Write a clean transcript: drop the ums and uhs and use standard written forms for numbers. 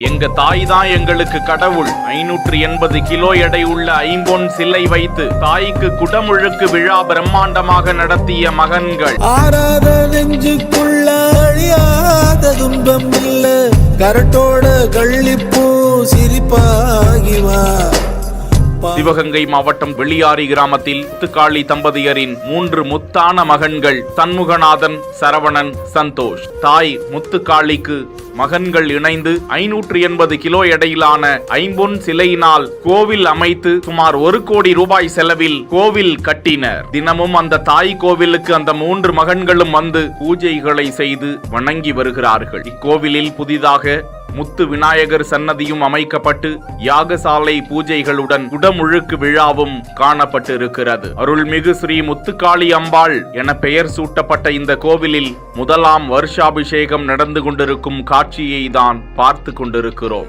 எங்க தாய் தான் எங்களுக்கு கடவுள். 580 கிலோ எடை உள்ள ஐம்பொன் சிலை வைத்து தாய்க்கு குடமுழுக்கு விழா பிரம்மாண்டமாக நடத்திய மகன்கள். ஆறாத நெஞ்சுக்குள்ள அழியாத துன்பம் இல்ல, கரட்டோட கள்ளிப்பூ சிரிப்பாகிவா. சிவகங்கை மாவட்டம் வெளியாரி கிராமத்தில் முத்துக்காளி தம்பதியரின் 3 முத்தான மகன்கள் சண்முகநாதன், சரவணன், சந்தோஷ். தாய் முத்துக்காளிக்கு மகன்கள் இணைந்து 580 கிலோ எடையிலான ஐம்பொன் சிலையினால் கோவில் அமைத்து சுமார் 1 கோடி ரூபாய் செலவில் கோவில் கட்டினர். தினமும் அந்த தாய் கோவிலுக்கு அந்த 3 மகன்களும் வந்து பூஜைகளை செய்து வணங்கி வருகிறார்கள். இக்கோவிலில் புதிதாக முத்து விநாயகர் சன்னதியும் அமைக்கப்பட்டு யாகசாலை பூஜைகளுடன் குடமுழுக்கு விழாவும் காணப்பட்டிருக்கிறது. அருள்மிகு ஸ்ரீ முத்துக்காளி அம்பாள் என பெயர் சூட்டப்பட்ட இந்த கோவிலில் முதலாம் வருஷாபிஷேகம் நடந்து கொண்டிருக்கும் காட்சியை தான் பார்த்து கொண்டிருக்கிறோம்.